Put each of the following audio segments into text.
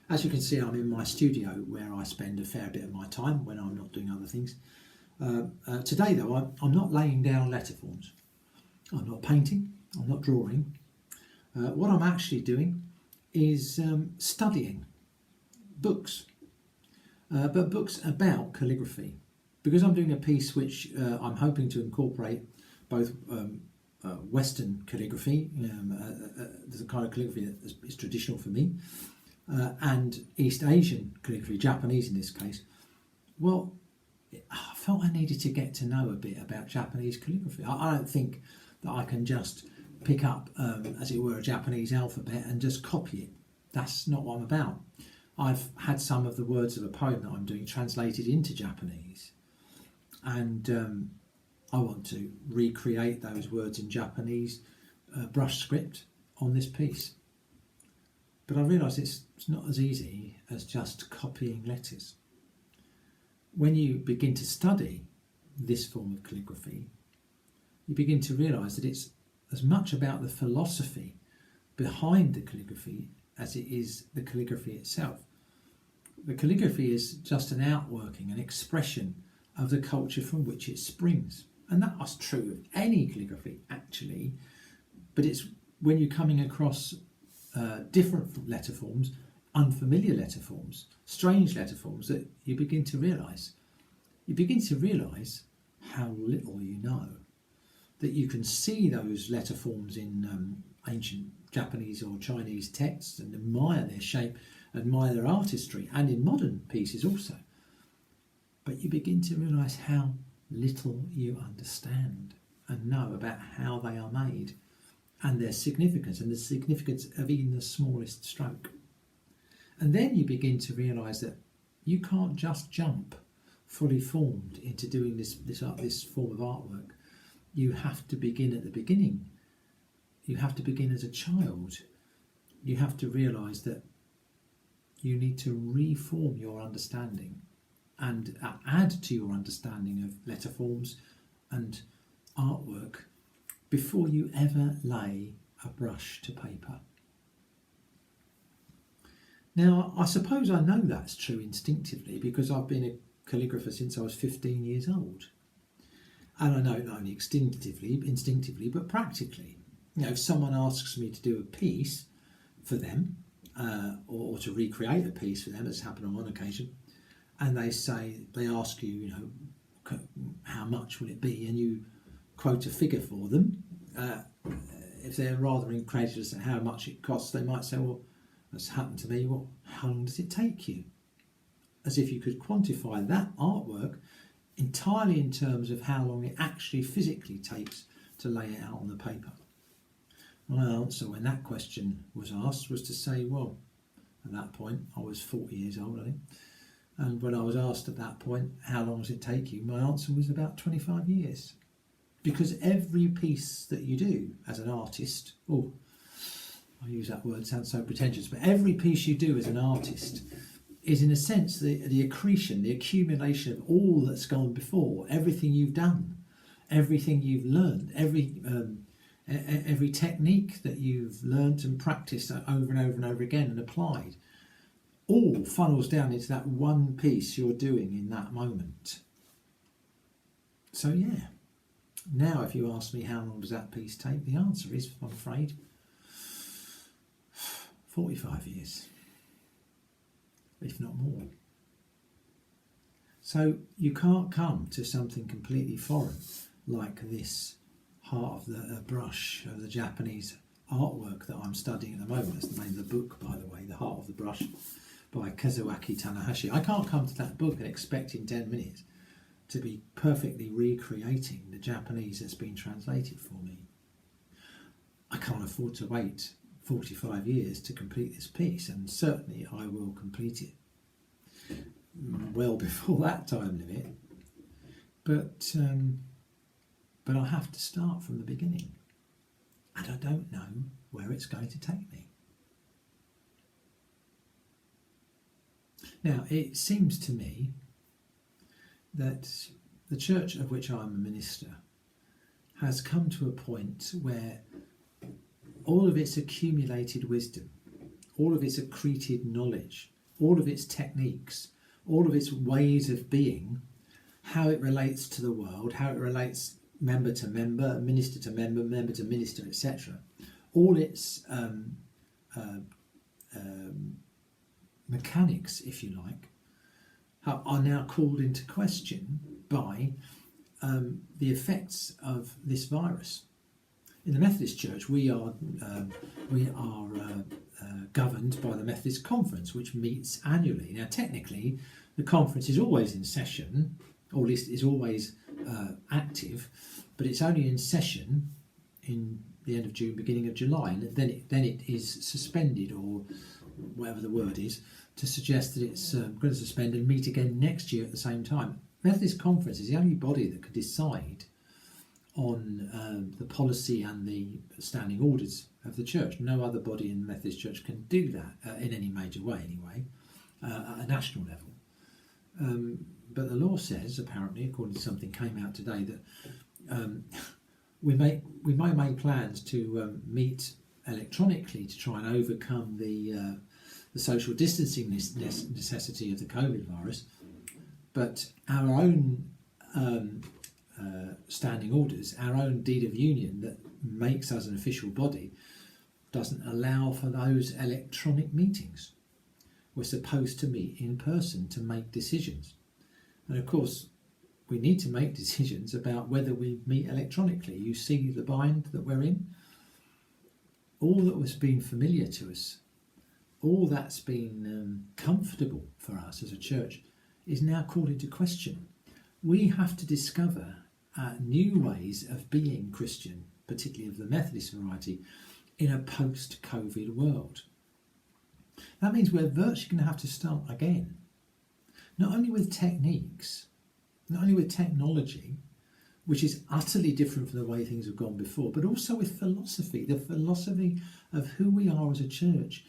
As you can see, I'm in my studio where I spend a fair bit of my time when I'm not doing other things. Today though, I'm not laying down letterforms. I'm not painting, I'm not drawing. What I'm actually doing is studying books, but books about calligraphy. Because I'm doing a piece which I'm hoping to incorporate both Western calligraphy, the kind of calligraphy that is traditional for me, and East Asian calligraphy, Japanese in this case. Well, I felt I needed to get to know a bit about Japanese calligraphy. I don't think that I can just pick up, as it were, a Japanese alphabet and just copy it. That's not what I'm about. I've had some of the words of a poem that I'm doing translated into Japanese, and I want to recreate those words in Japanese brush script on this piece. But I realise it's not as easy as just copying letters. When you begin to study this form of calligraphy, you begin to realise that it's as much about the philosophy behind the calligraphy as it is the calligraphy itself. The calligraphy is just an outworking, an expression of the culture from which it springs. And that's true of any calligraphy, actually. But it's when you're coming across different letter forms, unfamiliar letter forms, strange letter forms, that you begin to realise. You begin to realise how little you know. That you can see those letter forms in ancient Japanese or Chinese texts and admire their shape, admire their artistry, and in modern pieces also. But you begin to realise how little you understand and know about how they are made and their significance and the significance of even the smallest stroke. And then you begin to realise that you can't just jump fully formed into doing this form of artwork. You have to begin at the beginning. You have to begin as a child. You have to realise that you need to reform your understanding and add to your understanding of letter forms and artwork before you ever lay a brush to paper. Now, I suppose I know that's true instinctively because I've been a calligrapher since I was 15 years old. And I know it not only instinctively, but practically. You know, if someone asks me to do a piece for them, or to recreate a piece for them, as happened on one occasion, and they ask you, you know, how much will it be, and you quote a figure for them. If they're rather incredulous at how much it costs, they might say, well, that's happened to me, well, how long does it take you? As if you could quantify that artwork entirely in terms of how long it actually physically takes to lay it out on the paper. My answer when that question was asked was to say, well, at that point I was 40 years old, I think, and when I was asked at that point, how long does it take you, my answer was about 25 years. Because every piece that you do as an artist, I use that word, sounds so pretentious, but every piece you do as an artist is in a sense the accretion, the accumulation of all that's gone before, everything you've done, everything you've learned, every technique that you've learned and practiced over and over and over again and applied, all funnels down into that one piece you're doing in that moment. So yeah, now if you ask me how long does that piece take, the answer is, I'm afraid, 45 years. If not more. So you can't come to something completely foreign like this heart of the brush of the Japanese artwork that I'm studying at the moment. That's the name of the book, by the way, The Heart of the Brush by Kazuaki Tanahashi. I can't come to that book and expect in 10 minutes to be perfectly recreating the Japanese that's been translated for me. I can't afford to wait 45 years to complete this piece, and certainly I will complete it well before that time limit, but I have to start from the beginning, and I don't know where it's going to take me. Now, it seems to me that the church of which I'm a minister has come to a point where all of its accumulated wisdom, all of its accreted knowledge all of its techniques, all of its ways of being, how it relates to the world, how it relates member to member, minister to member, member to minister, etc. All its mechanics, if you like, are now called into question by the effects of this virus. In the Methodist Church, we are governed by the Methodist Conference, which meets annually. Now, technically, the conference is always in session, or at least is always active, but it's only in session in the end of June, beginning of July, and then it is suspended, or whatever the word is, to suggest that it's going to suspend and meet again next year at the same time. Methodist Conference is the only body that could decide on the policy and the standing orders of the church. No other body in the Methodist Church can do that in any major way, anyway, at a national level. But the law says, apparently, according to something came out today, that we may make plans to meet electronically to try and overcome the social distancing necessity of the COVID virus, but our own standing orders, our own deed of union that makes us an official body, doesn't allow for those electronic meetings. We're supposed to meet in person to make decisions. And of course, we need to make decisions about whether we meet electronically. You see the bind that we're in? All that was been familiar to us, all that's been comfortable for us as a church, is now called into question. We have to discover new ways of being Christian, particularly of the Methodist variety, in a post-COVID world. That means we're virtually going to have to start again, not only with techniques, not only with technology, which is utterly different from the way things have gone before, but also with philosophy, the philosophy of who we are as a church,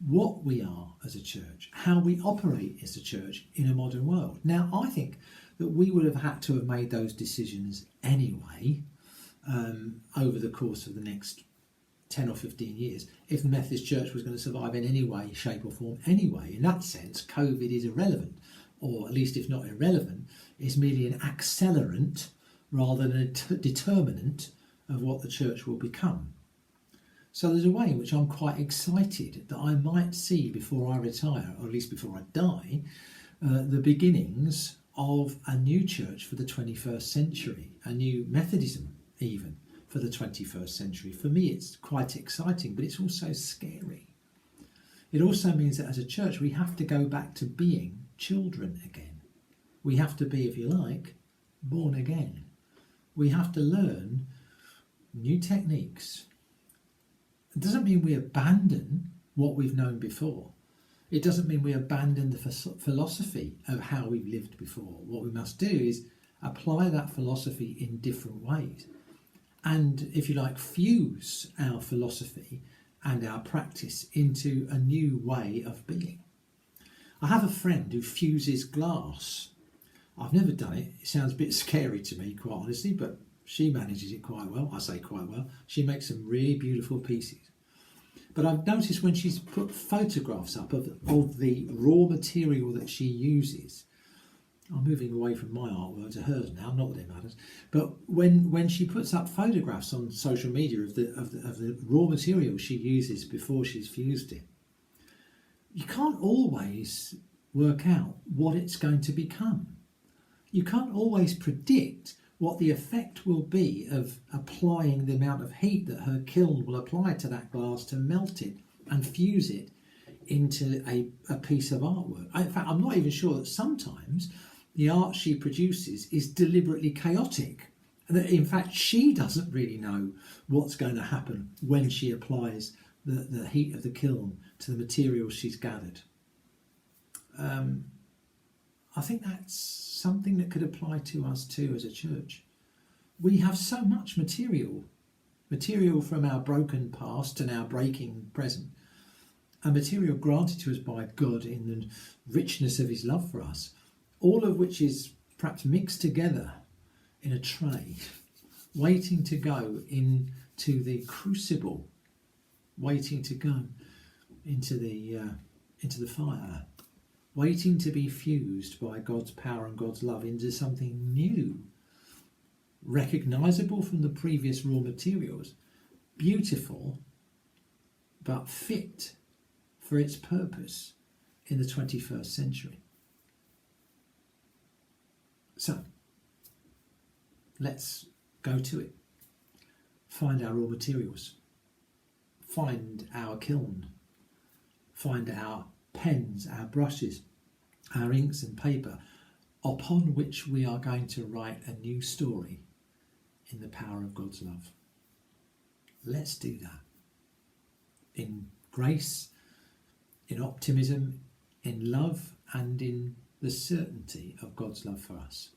what we are as a church, how we operate as a church in a modern world. Now, I think that we would have had to have made those decisions anyway over the course of the next 10 or 15 years if the Methodist Church was going to survive in any way, shape or form anyway. In that sense, COVID is irrelevant, or at least if not irrelevant, is merely an accelerant rather than a determinant of what the church will become. So there's a way in which I'm quite excited that I might see before I retire, or at least before I die, the beginnings of a new church for the 21st century, a new Methodism even for the 21st century. For me, it's quite exciting, but it's also scary. It also means that as a church, we have to go back to being children again. We have to be, if you like, born again. We have to learn new techniques. It doesn't mean we abandon what we've known before. It doesn't mean we abandon the philosophy of how we've lived before. What we must do is apply that philosophy in different ways. And, if you like, fuse our philosophy and our practice into a new way of being. I have a friend who fuses glass. I've never done it. It sounds a bit scary to me, quite honestly, but she manages it quite well. I say quite well. She makes some really beautiful pieces. But I've noticed when she's put photographs up of the raw material that she uses, I'm moving away from my artwork to hers now, not that it matters, but when she puts up photographs on social media of the raw material she uses before she's fused it, you can't always work out what it's going to become. You can't always predict what the effect will be of applying the amount of heat that her kiln will apply to that glass to melt it and fuse it into a piece of artwork. In fact, I'm not even sure that sometimes the art she produces is deliberately chaotic. And that in fact, she doesn't really know what's going to happen when she applies the heat of the kiln to the materials she's gathered. I think that's something that could apply to us too as a church. We have so much material from our broken past and our breaking present, and material granted to us by God in the richness of his love for us, all of which is perhaps mixed together in a tray, waiting to go into the crucible, waiting to go into the fire. waiting to be fused by God's power and God's love into something new, recognisable from the previous raw materials, beautiful, but fit for its purpose in the 21st century. So, let's go to it. Find our raw materials. Find our kiln. Find our pens, our brushes, our inks and paper, upon which we are going to write a new story in the power of God's love. Let's do that. In grace, in optimism, in love, and in the certainty of God's love for us.